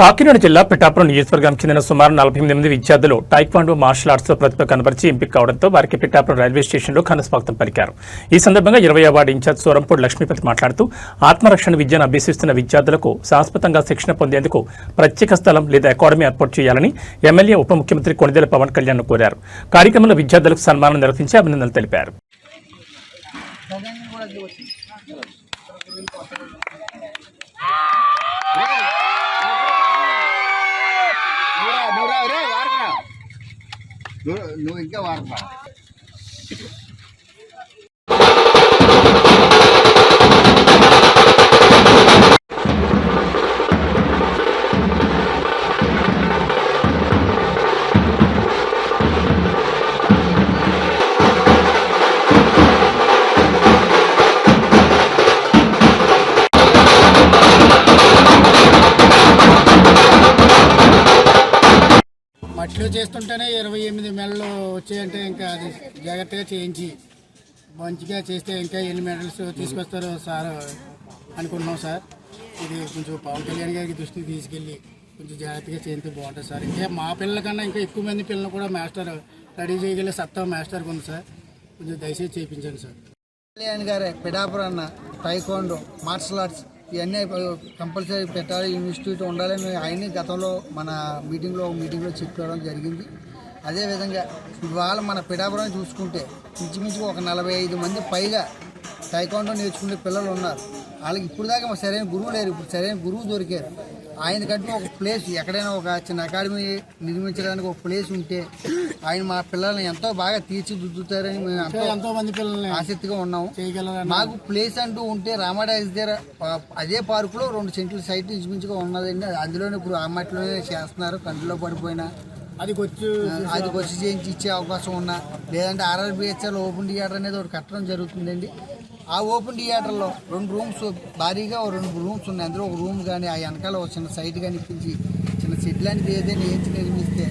కాకినాడ జిల్లా పిఠాపురం నియోజకవర్గానికి చెందిన సుమారు 48 మంది విద్యార్థులు టైక్వాండో మార్షల్ ఆర్ట్స్ లో ప్రతిభ కనబరిచి ఎంపిక కావడంతో వారికి పిఠాపురం రైల్వే స్టేషన్లో ఘనస్వాగతం పలికారు. ఈ సందర్భంగా 20వ వార్డు ఇన్ఛార్జ్ సోరంపూడి లక్ష్మీపతి మాట్లాడుతూ ఆత్మరక్షణ విద్యను అభ్యసిస్తున్న విద్యార్థులకు శాశ్వతంగా శిక్షణ పొందేందుకు ప్రత్యేక స్థలం లేదా అకాడమీ ఏర్పాటు చేయాలని ఎమ్మెల్యే ఉప ముఖ్యమంత్రి కొణిదెల పవన్ కళ్యాణ్ కోరారు. కార్యక్రమంలో విద్యార్థులకు సన్మానం నిర్వహించి అభినందనలు తెలిపారు. నువ్వు ఇంకా వాడతా మట్టిలో చేస్తుంటేనే 28 మెడలు వచ్చాయంటే ఇంకా అది జాగ్రత్తగా చేయించి మంచిగా చేస్తే ఇంకా ఎన్ని మెడల్స్ తీసుకొస్తారో సార్ అనుకుంటున్నాం సార్. ఇది కొంచెం పవన్ కళ్యాణ్ గారికి దృష్టికి తీసుకెళ్ళి కొంచెం జాగ్రత్తగా చేయితే బాగుంటుంది సార్. ఇంకా మా పిల్లల కన్నా ఇంకా ఎక్కువ మంది పిల్లలు కూడా మాస్టర్ రెడీ చేయగలిగే సత్తా మాస్టర్కి ఉంది సార్. కొంచెం దయచేసి చేయించండి సార్. కళ్యాణ్ గారే పిఠాపురం అన్న టైక్వాండో మార్షల్ ఆర్ట్స్ ఇవన్నీ కంపల్సరీ పెట్టాలి, ఇన్స్టిట్యూట్ ఉండాలని ఆయన్ని గతంలో మన మీటింగ్లో చెప్పడం జరిగింది. అదేవిధంగా ఇవాళ మన పిఠాపురం చూసుకుంటే ఇంచుమించుగా ఒక 45 మంది పైగా టైక్వాండో నేర్చుకునే పిల్లలు ఉన్నారు. వాళ్ళకి ఇప్పుడు దాకా సరైన గురువు లేరు. ఇప్పుడు సరైన గురువు దొరికారు. ఆయనకంటూ ఒక ప్లేస్ ఎక్కడైనా ఒక చిన్న అకాడమీ నిర్మించడానికి ఒక ప్లేస్ ఉంటే ఆయన మా పిల్లల్ని ఎంతో బాగా తీర్చిదిద్దుతారని మేము ఎంతో మంది పిల్లల్ని ఆసక్తిగా ఉన్నాము. మాకు ప్లేస్ అంటూ ఉంటే రామాడాస్ దగ్గర అదే పార్కులో 2 సెంట్ల సైట్ ఇంచుమించుగా ఉన్నదండి. అందులోనే ఇప్పుడు ఆ మట్టిలోనే చేస్తున్నారు. కంటిలో పడిపోయినా అది వచ్చి చేయించి ఇచ్చే అవకాశం ఉన్నా, లేదంటే ఆర్ఆర్బిహెచ్ఎల్ ఓపెన్ థియేటర్ అనేది ఒకటి కట్టడం జరుగుతుందండి. ఆ ఓపెన్ థియేటర్లో 2 రూమ్స్ భారీగా 2 రూమ్స్ ఉన్నాయి. అందులో ఒక రూమ్ కానీ ఆ వెనకాల ఒక చిన్న సైట్ కానీ ఇప్పించి చిన్న షెడ్ లాంటిది ఏదైనా వేయించి నిర్మిస్తే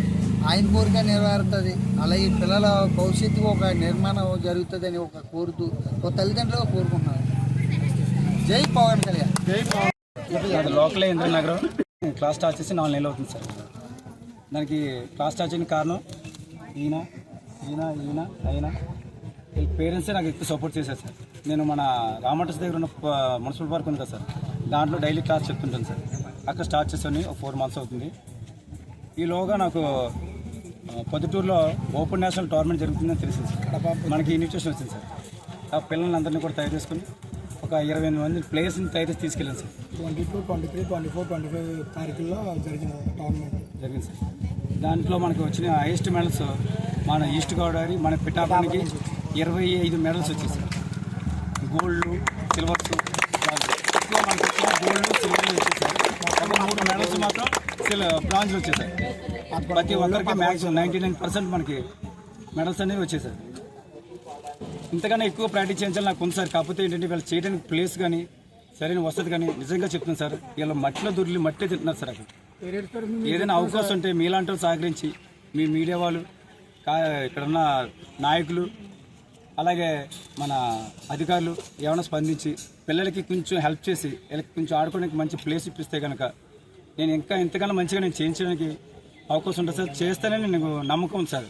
ఆయన కోరిక నెరవేరుతుంది. అలాగే పిల్లల భవిష్యత్తుకు ఒక నిర్మాణం జరుగుతుందని కోరుతూ ఒక తల్లిదండ్రులుగా కోరుకుంటున్నారు. జై పవన్ కళ్యాణ్. జై పవన్. లోకల్ ఇంద్రనగరం క్లాస్ స్టార్ట్ చేసి 4 నెలలు అవుతుంది సార్. దానికి క్లాస్ స్టార్ట్ చేయడానికి కారణం ఈయన వీళ్ళ పేరెంట్సే నాకు ఎక్కువ సపోర్ట్ చేశారు సార్. నేను మన రామటస్ దగ్గర ఉన్న మున్సిపల్ పార్క్ ఉంది కదా సార్, దాంట్లో డైలీ క్లాస్ చెప్తుంటాను సార్. అక్కడ స్టార్ట్ చేసాను ఒక 4 months అవుతుంది. ఈలోగా నాకు పొద్దుటూరులో ఓపెన్ నేషనల్ టోర్నమెంట్ జరుగుతుందని తెలిసింది సార్. మనకి ఇన్విటేషన్ వచ్చింది సార్. ఆ పిల్లలందరినీ కూడా తయారు చేసుకుని ఒక 28 మంది ప్లేయర్స్ని తయారు చేసి తీసుకెళ్ళాను సార్. 22, 23, 24, 25 తారీఖుల్లో జరిగిన టోర్నమెంట్ జరిగింది సార్. దాంట్లో మనకు వచ్చిన హైయెస్ట్ మెడల్స్ మన ఈస్ట్ గోదావరి మన పిఠాపురానికి 25 మెడల్స్ వచ్చాయి సార్. గోల్డ్, సిల్వర్స్ ఎక్కువ మనకు వచ్చిన గోల్డ్, సిల్వర్లు వచ్చాయి సార్. ఒక 3 మెడల్స్ మాత్రం బ్రాంజ్లు వచ్చాయి సార్. ప్రతి ఒక్కరికి మ్యాక్సిమం 99% మనకి మెడల్స్ అనేవి వచ్చాయి సార్. ఇంతకన్నా ఎక్కువ ప్రాక్టీస్ చేయించాలి నాకు ఉంది సార్. కాకపోతే ఏంటంటే వీళ్ళు చేయడానికి ప్లేస్ కానీ సరైన వసతి కానీ నిజంగా చెప్తున్నాను సార్. వీళ్ళు మట్టిలో దొరికి మట్టే తింటున్నారు సార్. అక్కడ ఏదైనా అవకాశం ఉంటే మీలాంటి వాళ్ళు సహకరించి మీ మీడియా వాళ్ళు, ఇక్కడున్న నాయకులు, అలాగే మన అధికారులు ఏమైనా స్పందించి పిల్లలకి కొంచెం హెల్ప్ చేసి వీళ్ళకి కొంచెం ఆడుకోవడానికి మంచి ప్లేస్ ఇప్పిస్తే కనుక నేను ఇంకా ఇంతకన్నా మంచిగా నేను చేయించడానికి అవకాశం ఉంటుంది సార్. చేస్తానని నాకు నమ్మకం ఉంది సార్.